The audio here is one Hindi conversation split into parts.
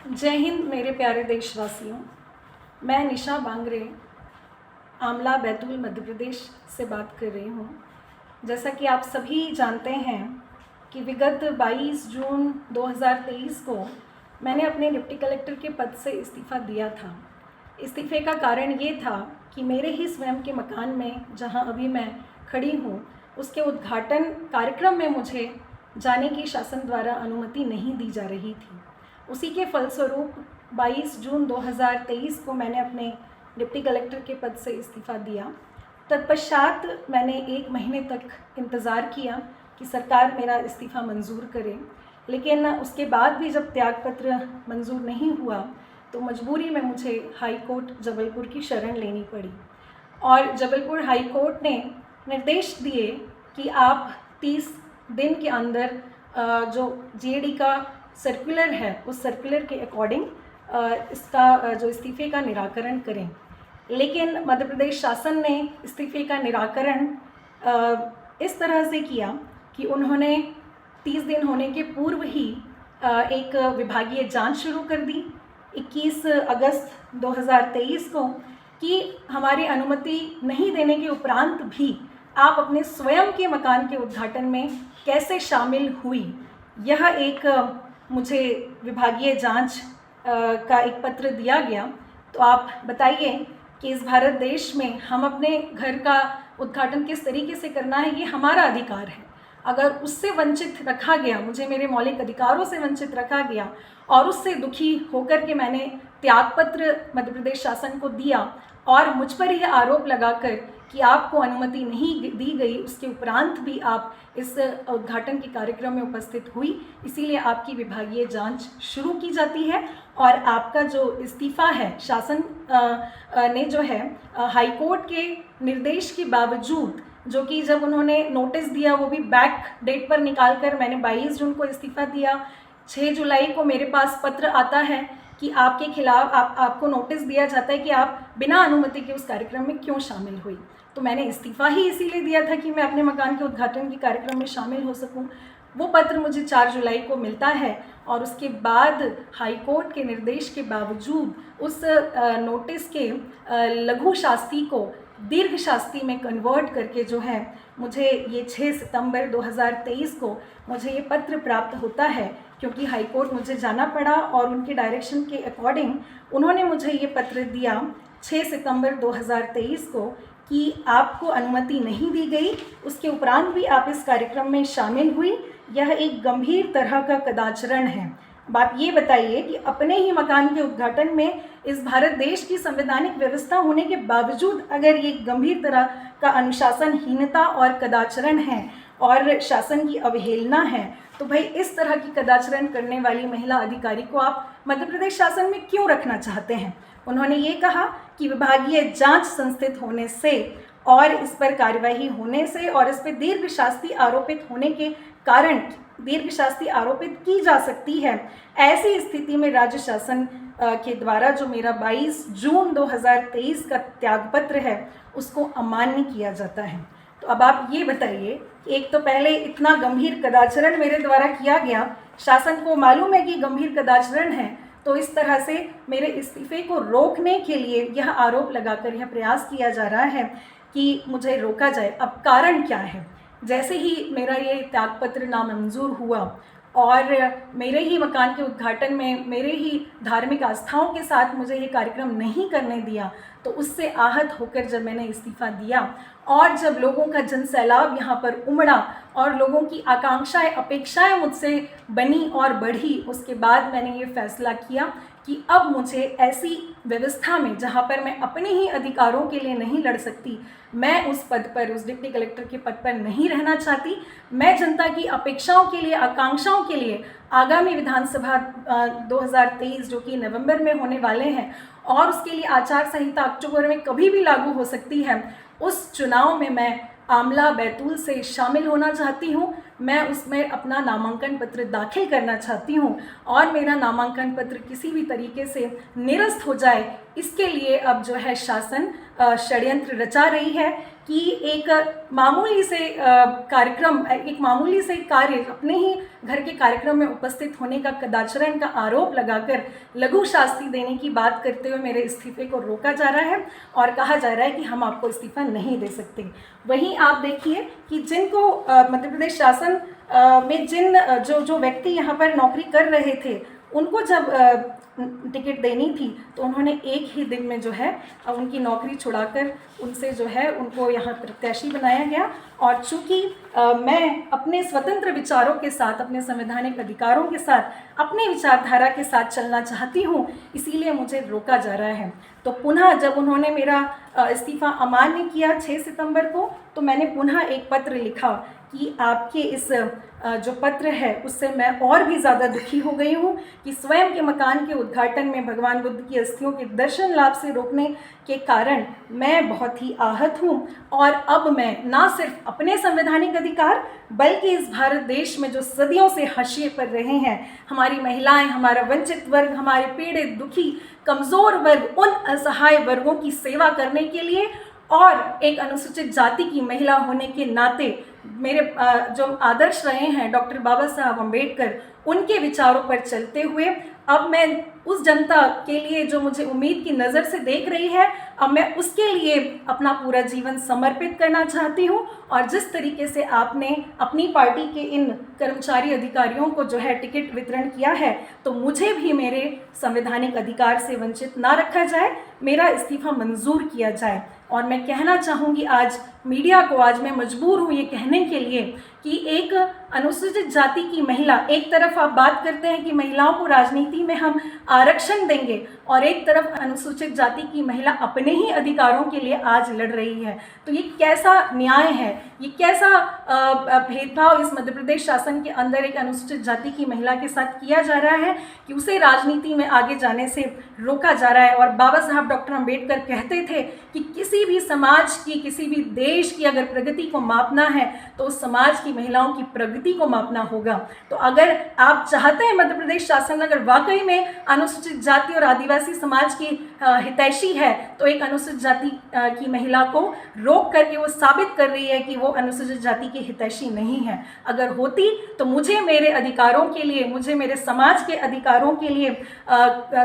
जय हिंद मेरे प्यारे देशवासियों। मैं निशा बांगरे आमला बैतूल मध्य प्रदेश से बात कर रही हूँ। जैसा कि आप सभी जानते हैं कि विगत 22 जून 2023 को मैंने अपने डिप्टी कलेक्टर के पद से इस्तीफ़ा दिया था। इस्तीफ़े का कारण ये था कि मेरे ही स्वयं के मकान में जहाँ अभी मैं खड़ी हूँ उसके उद्घाटन कार्यक्रम में मुझे जाने की शासन द्वारा अनुमति नहीं दी जा रही थी। उसी के फलस्वरूप 22 जून 2023 को मैंने अपने डिप्टी कलेक्टर के पद से इस्तीफ़ा दिया। तत्पश्चात मैंने 1 महीने तक इंतज़ार किया कि सरकार मेरा इस्तीफ़ा मंजूर करे, लेकिन उसके बाद भी जब त्यागपत्र मंजूर नहीं हुआ तो मजबूरी में मुझे हाई कोर्ट जबलपुर की शरण लेनी पड़ी और जबलपुर हाई कोर्ट ने निर्देश दिए कि आप 30 दिन के अंदर जो जीएडी का सर्कुलर है उस सर्कुलर के अकॉर्डिंग इसका जो इस्तीफ़े का निराकरण करें। लेकिन मध्य प्रदेश शासन ने इस्तीफ़े का निराकरण इस तरह से किया कि उन्होंने 30 दिन होने के पूर्व ही एक विभागीय जांच शुरू कर दी 21 अगस्त 2023 को कि हमारी अनुमति नहीं देने के उपरांत भी आप अपने स्वयं के मकान के उद्घाटन में कैसे शामिल हुई। यह एक मुझे विभागीय जांच का एक पत्र दिया गया। तो आप बताइए कि इस भारत देश में हम अपने घर का उद्घाटन किस तरीके से करना है, ये हमारा अधिकार है। अगर उससे वंचित रखा गया, मुझे मेरे मौलिक अधिकारों से वंचित रखा गया और उससे दुखी होकर के मैंने त्यागपत्र मध्य प्रदेश शासन को दिया और मुझ पर यह आरोप लगाकर कि आपको अनुमति नहीं दी गई, उसके उपरांत भी आप इस उद्घाटन के कार्यक्रम में उपस्थित हुई, इसीलिए आपकी विभागीय जांच शुरू की जाती है और आपका जो इस्तीफ़ा है शासन ने जो है हाई कोर्ट के निर्देश के बावजूद, जो कि जब उन्होंने नोटिस दिया वो भी बैक डेट पर निकाल कर मैंने 22 जून को इस्तीफ़ा दिया, 6 जुलाई को मेरे पास पत्र आता है कि आपके खिलाफ आपको नोटिस दिया जाता है कि आप बिना अनुमति के उस कार्यक्रम में क्यों शामिल हुई। तो मैंने इस्तीफ़ा ही इसीलिए दिया था कि मैं अपने मकान के उद्घाटन के कार्यक्रम में शामिल हो सकूं। वो पत्र मुझे 4 जुलाई को मिलता है और उसके बाद हाई कोर्ट के निर्देश के बावजूद उस नोटिस के लघु शास्ति को दीर्घ शास्ति में कन्वर्ट करके जो है मुझे ये 6 सितंबर 2023 को मुझे ये पत्र प्राप्त होता है, क्योंकि हाई कोर्ट मुझे जाना पड़ा और उनके डायरेक्शन के अकॉर्डिंग उन्होंने मुझे ये पत्र दिया 6 सितंबर 2023 को कि आपको अनुमति नहीं दी गई, उसके उपरांत भी आप इस कार्यक्रम में शामिल हुई। यह एक गंभीर तरह का कदाचरण है। अब आप ये बताइए कि अपने ही मकान के उद्घाटन में इस भारत देश की संवैधानिक व्यवस्था होने के बावजूद अगर ये गंभीर तरह का अनुशासनहीनता और कदाचरण है और शासन की अवहेलना है, तो भाई इस तरह की कदाचरण करने वाली महिला अधिकारी को आप मध्य प्रदेश शासन में क्यों रखना चाहते हैं। उन्होंने ये कहा कि विभागीय जांच संस्थित होने से और इस पर कार्यवाही होने से और इस पर दीर्घ शास्ति आरोपित होने के कारण दीर्घ शास्ति आरोपित की जा सकती है। ऐसी स्थिति में राज्य शासन के द्वारा जो मेरा 22 जून 2023 का त्यागपत्र है उसको अमान्य किया जाता है। तो अब आप ये बताइए, एक तो पहले इतना गंभीर कदाचरण मेरे द्वारा किया गया, शासन को मालूम है कि गंभीर कदाचरण है, तो इस तरह से मेरे इस्तीफे को रोकने के लिए यह आरोप लगाकर यह प्रयास किया जा रहा है कि मुझे रोका जाए। अब कारण क्या है? जैसे ही मेरा ये त्यागपत्र नामंजूर हुआ और मेरे ही मकान के उद्घाटन में मेरे ही धार्मिक आस्थाओं के साथ मुझे ये कार्यक्रम नहीं करने दिया, तो उससे आहत होकर जब मैंने इस्तीफ़ा दिया और जब लोगों का जनसैलाब यहाँ पर उमड़ा और लोगों की आकांक्षाएं अपेक्षाएं मुझसे बनी और बढ़ी, उसके बाद मैंने ये फैसला किया कि अब मुझे ऐसी व्यवस्था में जहाँ पर मैं अपने ही अधिकारों के लिए नहीं लड़ सकती, मैं उस पद पर, उस डिप्टी कलेक्टर के पद पर नहीं रहना चाहती। मैं जनता की अपेक्षाओं के लिए, आकांक्षाओं के लिए आगामी विधानसभा 2023 जो कि नवंबर में होने वाले हैं और उसके लिए आचार संहिता अक्टूबर में कभी भी लागू हो सकती है, उस चुनाव में मैं आमला बैतूल से शामिल होना चाहती हूँ। मैं उसमें अपना नामांकन पत्र दाखिल करना चाहती हूँ और मेरा नामांकन पत्र किसी भी तरीके से निरस्त हो जाए, इसके लिए अब जो है शासन षड्यंत्र रचा रही है कि एक मामूली से कार्यक्रम, एक मामूली से कार्य, अपने ही घर के कार्यक्रम में उपस्थित होने का कदाचरण का आरोप लगाकर लघु शास्ति देने की बात करते हुए मेरे इस्तीफे को रोका जा रहा है और कहा जा रहा है कि हम आपको इस्तीफा नहीं दे सकते। वहीं आप देखिए कि जिनको मध्य प्रदेश शासन में जिन जो व्यक्ति यहाँ पर नौकरी कर रहे थे, उनको जब टिकट देनी थी तो उन्होंने एक ही दिन में जो है उनकी नौकरी छुड़ाकर उनसे जो है उनको यहाँ प्रत्याशी बनाया गया। और चूँकि मैं अपने स्वतंत्र विचारों के साथ, अपने संवैधानिक अधिकारों के साथ, अपने विचारधारा के साथ चलना चाहती हूँ, इसीलिए मुझे रोका जा रहा है। तो पुनः जब उन्होंने मेरा इस्तीफ़ा अमान्य किया 6 सितंबर को, तो मैंने पुनः एक पत्र लिखा कि आपके इस जो पत्र है उससे मैं और भी ज़्यादा दुखी हो गई हूँ कि स्वयं के मकान के उद्घाटन में भगवान बुद्ध की अस्थियों के दर्शन लाभ से रोकने के कारण मैं बहुत ही आहत हूँ। और अब मैं ना सिर्फ अपने संवैधानिक अधिकार बल्कि इस भारत देश में जो सदियों से हाशिए पर रहे हैं, हमारी महिलाएं, हमारा वंचित वर्ग, हमारे पीड़ित, दुखी, कमज़ोर वर्ग, उन असहाय वर्गों की सेवा करने के लिए और एक अनुसूचित जाति की महिला होने के नाते मेरे जो आदर्श रहे हैं डॉक्टर बाबा साहब अम्बेडकर, उनके विचारों पर चलते हुए अब मैं उस जनता के लिए जो मुझे उम्मीद की नज़र से देख रही है, अब मैं उसके लिए अपना पूरा जीवन समर्पित करना चाहती हूँ। और जिस तरीके से आपने अपनी पार्टी के इन कर्मचारी अधिकारियों को जो है टिकट वितरण किया है, तो मुझे भी मेरे संवैधानिक अधिकार से वंचित ना रखा जाए, मेरा इस्तीफ़ा मंजूर किया जाए। और मैं कहना चाहूँगी आज मीडिया को, आज मैं मजबूर हूँ ये कहने के लिए कि एक अनुसूचित जाति की महिला, एक तरफ आप बात करते हैं कि महिलाओं को राजनीति में हम आरक्षण देंगे और एक तरफ अनुसूचित जाति की महिला अपने ही अधिकारों के लिए आज लड़ रही है, तो ये कैसा न्याय है, ये कैसा भेदभाव इस मध्य प्रदेश शासन के अंदर एक अनुसूचित जाति की महिला के साथ किया जा रहा है कि उसे राजनीति में आगे जाने से रोका जा रहा है। और बाबा साहब डॉक्टर अम्बेडकर कहते थे कि किसी भी समाज की, किसी भी देश की अगर प्रगति को मापना है तो उस समाज की महिलाओं की प्रगति को मापना होगा। तो अगर आप चाहते हैं मध्य प्रदेश शासन अगर वाकई में अनुसूचित जाति और आदिवासी समाज की हितैषी है, तो एक अनुसूचित जाति की महिला को रोक करके वो साबित कर रही है कि वो अनुसूचित जाति की हितैषी नहीं है। अगर होती तो मुझे मेरे अधिकारों के लिए, मुझे मेरे समाज के अधिकारों के लिए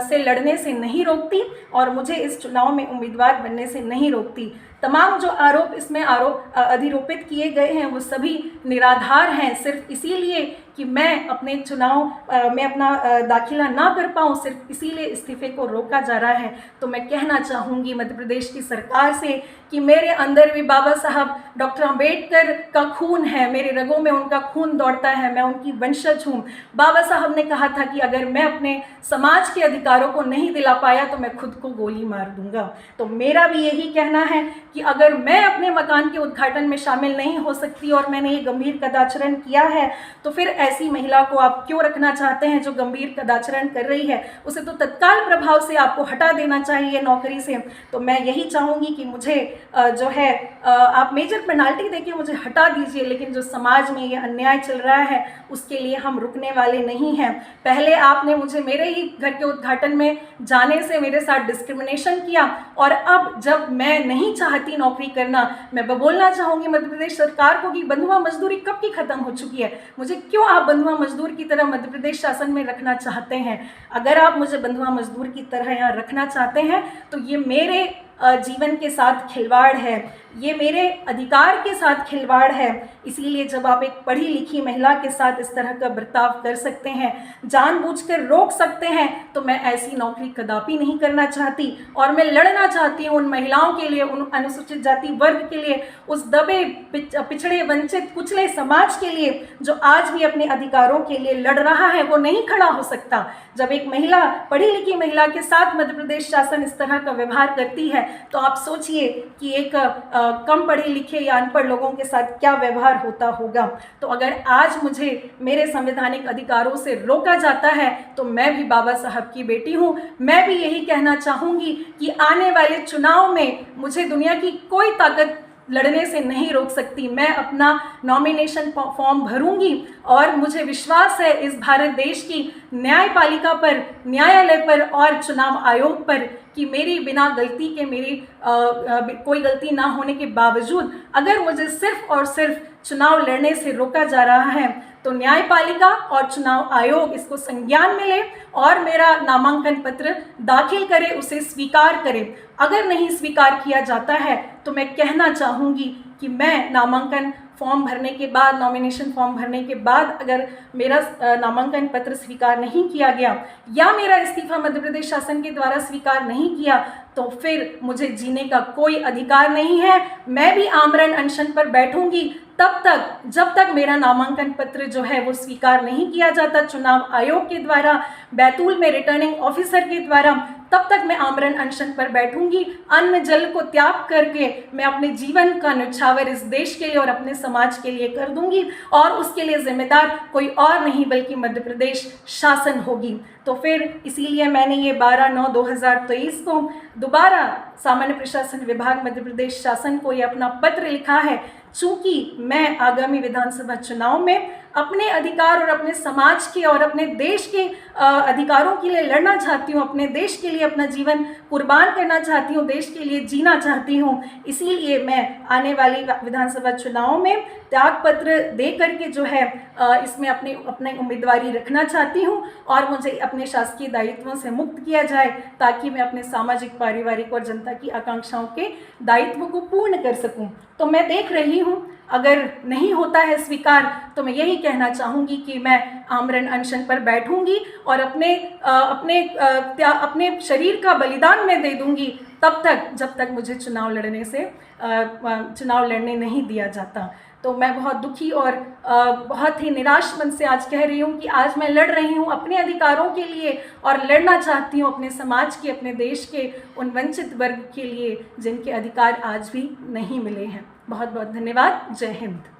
से लड़ने से नहीं रोकती और मुझे इस चुनाव में उम्मीदवार बनने से नहीं रोकती। तमाम जो आरोप इसमें अधिरोपित किए गए हैं वो सभी निराधार हैं, सिर्फ इसीलिए कि मैं अपने चुनाव में अपना दाखिला ना कर पाऊँ, सिर्फ इसीलिए इस्तीफे को रोका जा रहा है। तो मैं कहना चाहूँगी मध्य प्रदेश की सरकार से कि मेरे अंदर भी बाबा साहब डॉक्टर अम्बेडकर का खून है, मेरे रगों में उनका खून दौड़ता है, मैं उनकी वंशज हूँ। बाबा साहब ने कहा था कि अगर मैं अपने समाज के अधिकारों को नहीं दिला पाया तो मैं खुद को गोली मार दूंगा। तो मेरा भी यही कहना है कि अगर मैं अपने मकान के उद्घाटन में शामिल नहीं हो सकती और मैंने ये गंभीर कदाचरण किया है, तो फिर ऐसी महिला को आप क्यों रखना चाहते हैं जो गंभीर कदाचरण कर रही है? उसे तो तत्काल प्रभाव से आपको हटा देना चाहिए नौकरी से। तो मैं यही चाहूँगी कि मुझे जो है आप मेजर पेनाल्टी देके मुझे हटा दीजिए, लेकिन जो समाज में ये अन्याय चल रहा है उसके लिए हम रुकने वाले नहीं हैं। पहले आपने मुझे मेरे ही घर के उद्घाटन में जाने से मेरे साथ डिस्क्रिमिनेशन किया और अब जब मैं नहीं चाहती नौकरी करना, मैं बोलना चाहूँगी मध्य प्रदेश सरकार को कि बंधुआ मजदूरी कब की ख़त्म हो चुकी है? मुझे क्यों आप बंधुआ मजदूर की तरह मध्य प्रदेश शासन में रखना चाहते हैं? अगर आप मुझे बंधुआ मजदूर की तरह यहाँ रखना चाहते हैं तो ये मेरे जीवन के साथ खिलवाड़ है, ये मेरे अधिकार के साथ खिलवाड़ है। इसीलिए जब आप एक पढ़ी लिखी महिला के साथ इस तरह का बर्ताव कर सकते हैं, जानबूझकर रोक सकते हैं, तो मैं ऐसी नौकरी कदापि नहीं करना चाहती। और मैं लड़ना चाहती हूँ उन महिलाओं के लिए, उन अनुसूचित जाति वर्ग के लिए, उस दबे पिछड़े वंचित कुचले समाज के लिए जो आज भी अपने अधिकारों के लिए लड़ रहा है। वो नहीं खड़ा हो सकता जब एक महिला, पढ़ी लिखी महिला के साथ मध्य प्रदेश शासन इस तरह का व्यवहार करती है। तो आप सोचिए कि एक कम पढ़े लिखे या अनपढ़ लोगों के साथ क्या व्यवहार होता होगा। तो अगर आज मुझे मेरे संवैधानिक अधिकारों से रोका जाता है तो मैं भी बाबा साहब की बेटी हूँ। मैं भी यही कहना चाहूँगी कि आने वाले चुनाव में मुझे दुनिया की कोई ताकत लड़ने से नहीं रोक सकती। मैं अपना नॉमिनेशन फॉर्म भरूंगी और मुझे विश्वास है इस भारत देश की न्यायपालिका पर, न्यायालय पर और चुनाव आयोग पर कि मेरी बिना गलती के, मेरी कोई गलती ना होने के बावजूद अगर मुझे सिर्फ और सिर्फ चुनाव लड़ने से रोका जा रहा है तो न्यायपालिका और चुनाव आयोग इसको संज्ञान में ले और मेरा नामांकन पत्र दाखिल करे, उसे स्वीकार करे। अगर नहीं स्वीकार किया जाता है तो मैं कहना चाहूँगी कि मैं नामांकन फॉर्म भरने के बाद, नॉमिनेशन फॉर्म भरने के बाद अगर मेरा नामांकन पत्र स्वीकार नहीं किया गया या मेरा इस्तीफा मध्य प्रदेश शासन के द्वारा स्वीकार नहीं किया तो फिर मुझे जीने का कोई अधिकार नहीं है। मैं भी आमरण अनशन पर बैठूंगी तब तक जब तक मेरा नामांकन पत्र जो है वो स्वीकार नहीं किया जाता चुनाव आयोग के द्वारा, बैतूल में रिटर्निंग ऑफिसर के द्वारा, तब तक मैं आमरण अनशन पर बैठूंगी। अन्न जल को त्याग करके मैं अपने जीवन का न्यौछावर इस देश के लिए और अपने समाज के लिए कर दूंगी और उसके लिए जिम्मेदार कोई और नहीं बल्कि मध्य प्रदेश शासन होगी। तो फिर इसीलिए मैंने ये 12/9/2023 को दोबारा सामान्य प्रशासन विभाग मध्य प्रदेश शासन को ये अपना पत्र लिखा है। चूँकि मैं आगामी विधानसभा चुनाव में अपने अधिकार और अपने समाज के और अपने देश के अधिकारों के लिए लड़ना चाहती हूँ, अपने देश के लिए अपना जीवन कुर्बान करना चाहती हूँ, देश के लिए जीना चाहती हूँ, इसीलिए मैं आने वाली विधानसभा चुनाव में त्याग पत्र दे करके जो है इसमें अपनी उम्मीदवारी रखना चाहती हूँ और मुझे अपने शासकीय दायित्वों से मुक्त किया जाए ताकि मैं अपने सामाजिक, पारिवारिक और जनता की आकांक्षाओं के दायित्व को पूर्ण कर सकूँ। तो मैं देख रही हूँ अगर नहीं होता है स्वीकार तो मैं यही कहना चाहूँगी कि मैं आमरण अनशन पर बैठूंगी और अपने शरीर का बलिदान मैं दे दूंगी तब तक जब तक मुझे चुनाव लड़ने नहीं दिया जाता। तो मैं बहुत दुखी और बहुत ही निराश मन से आज कह रही हूँ कि आज मैं लड़ रही हूँ अपने अधिकारों के लिए और लड़ना चाहती हूँ अपने समाज के, अपने देश के उन वंचित वर्ग के लिए जिनके अधिकार आज भी नहीं मिले हैं। बहुत बहुत धन्यवाद। जय हिंद।